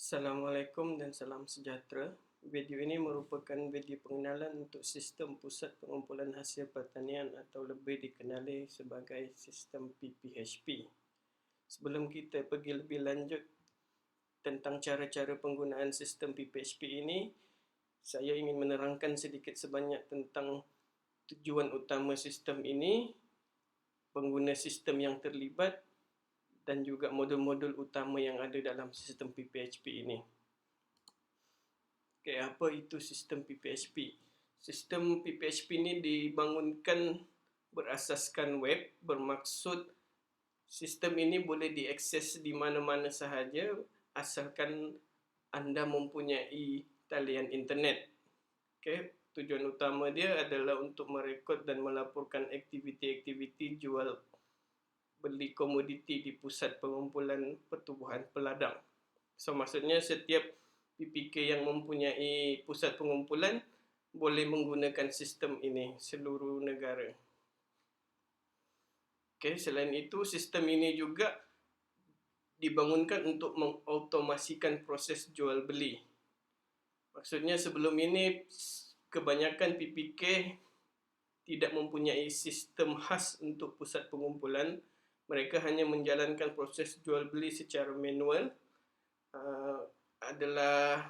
Assalamualaikum dan salam sejahtera. Video ini merupakan video pengenalan untuk sistem pusat pengumpulan hasil pertanian atau lebih dikenali sebagai sistem PPHP. Sebelum kita pergi lebih lanjut tentang cara-cara penggunaan sistem PPHP ini, saya ingin menerangkan sedikit sebanyak tentang tujuan utama sistem ini, pengguna sistem yang terlibat, dan juga modul-modul utama yang ada dalam sistem PPHP ini. Okay, apa itu sistem PPHP? Sistem PPHP ini dibangunkan berasaskan web, bermaksud sistem ini boleh diakses di mana-mana sahaja asalkan anda mempunyai talian internet. Okay, tujuan utama dia adalah untuk merekod dan melaporkan aktiviti-aktiviti jual beli komoditi di pusat pengumpulan pertubuhan peladang. So maksudnya setiap PPK yang mempunyai pusat pengumpulan boleh menggunakan sistem ini seluruh negara. Okay, selain itu sistem ini juga dibangunkan untuk mengautomasikan proses jual beli. Maksudnya sebelum ini kebanyakan PPK tidak mempunyai sistem khas untuk pusat pengumpulan. Mereka hanya menjalankan proses jual beli secara manual. Adalah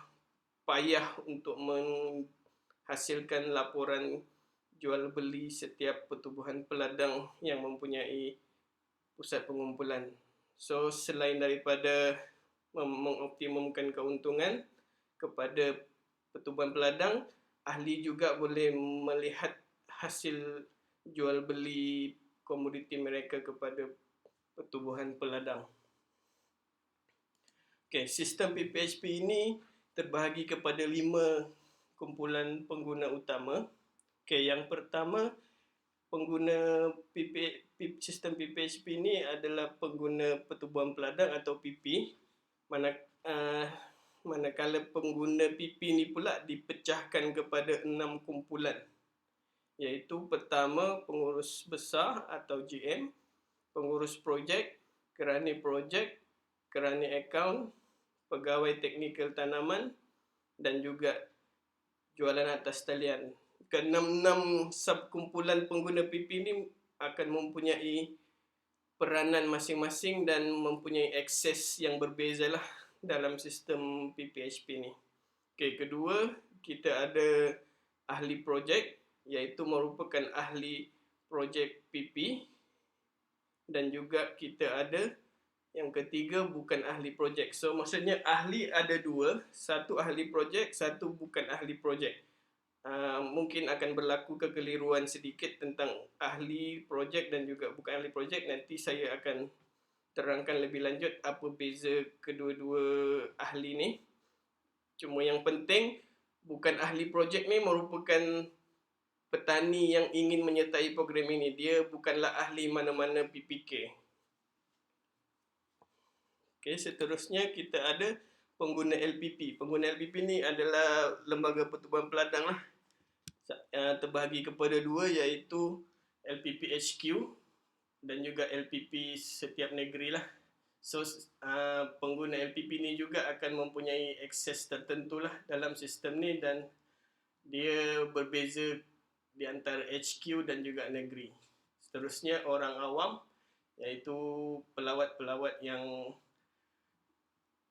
payah untuk menghasilkan laporan jual beli setiap pertubuhan peladang yang mempunyai pusat pengumpulan. So selain daripada mengoptimumkan keuntungan kepada pertubuhan peladang, ahli juga boleh melihat hasil jual beli komoditi mereka kepada pertubuhan peladang. Okay, sistem PPHP ini terbahagi kepada 5 kumpulan pengguna utama. Okay, yang pertama, pengguna sistem PPHP ini adalah pengguna pertubuhan peladang atau PP. Manakala pengguna PP ini pula dipecahkan kepada 6 kumpulan, iaitu pertama, pengurus besar atau GM, pengurus projek, kerani projek, kerani akaun, pegawai teknikal tanaman, dan juga jualan atas talian. Ke-6 subkumpulan pengguna PP ini akan mempunyai peranan masing-masing dan mempunyai akses yang berbeza lah dalam sistem PPHP ini. Okay, kedua, kita ada ahli projek, iaitu merupakan ahli projek PP, dan juga kita ada yang ketiga, bukan ahli projek. So maksudnya ahli ada 2, satu ahli projek, satu bukan ahli projek. Mungkin akan berlaku kekeliruan sedikit tentang ahli projek dan juga bukan ahli projek. Nanti saya akan terangkan lebih lanjut apa beza kedua-dua ahli ni. Cuma yang penting, bukan ahli projek ni merupakan petani yang ingin menyertai program ini. Dia bukanlah ahli mana-mana PPK. Okay, seterusnya kita ada pengguna LPP. Pengguna LPP ni adalah lembaga pertubuhan peladang lah. Terbahagi kepada 2, iaitu LPP HQ dan juga LPP setiap negeri lah. So pengguna LPP ni juga akan mempunyai akses tertentu lah dalam sistem ni, dan dia berbeza di antara HQ dan juga negeri. Seterusnya orang awam, iaitu pelawat-pelawat yang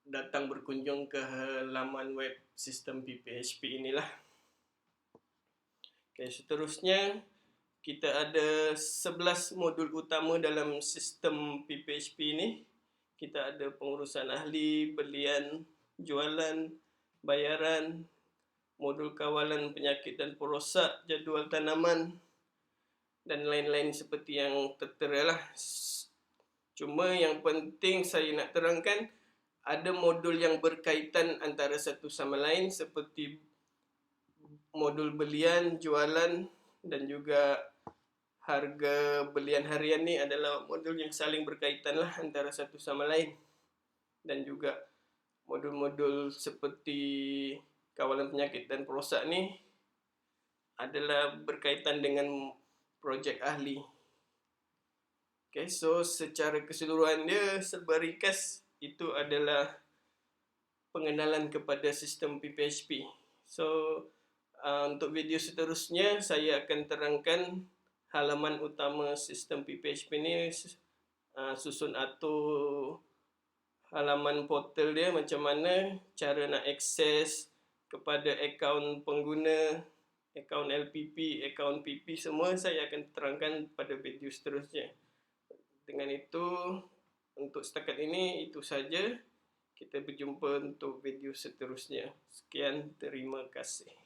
datang berkunjung ke laman web sistem PPHP inilah. Okay, seterusnya kita ada 11 modul utama dalam sistem PPHP ini. Kita ada pengurusan ahli, belian, jualan, bayaran, modul kawalan penyakit dan perosak, jadual tanaman, dan lain-lain seperti yang tertera lah. Cuma yang penting saya nak terangkan, ada modul yang berkaitan antara satu sama lain seperti modul belian, jualan, dan juga harga belian harian ni adalah modul yang saling berkaitan lah antara satu sama lain. Dan juga modul-modul seperti kawalan penyakit dan perosak ni adalah berkaitan dengan projek ahli. Okay, so secara keseluruhan dia serba ringkas itu adalah pengenalan kepada sistem PPHP. So, untuk video seterusnya saya akan terangkan halaman utama sistem PPHP ni, susun atur halaman portal dia macam mana, cara nak akses kepada akaun pengguna, akaun LPP, akaun PP, semua saya akan terangkan pada video seterusnya. Dengan itu, untuk setakat ini itu saja. Kita berjumpa untuk video seterusnya. Sekian, terima kasih.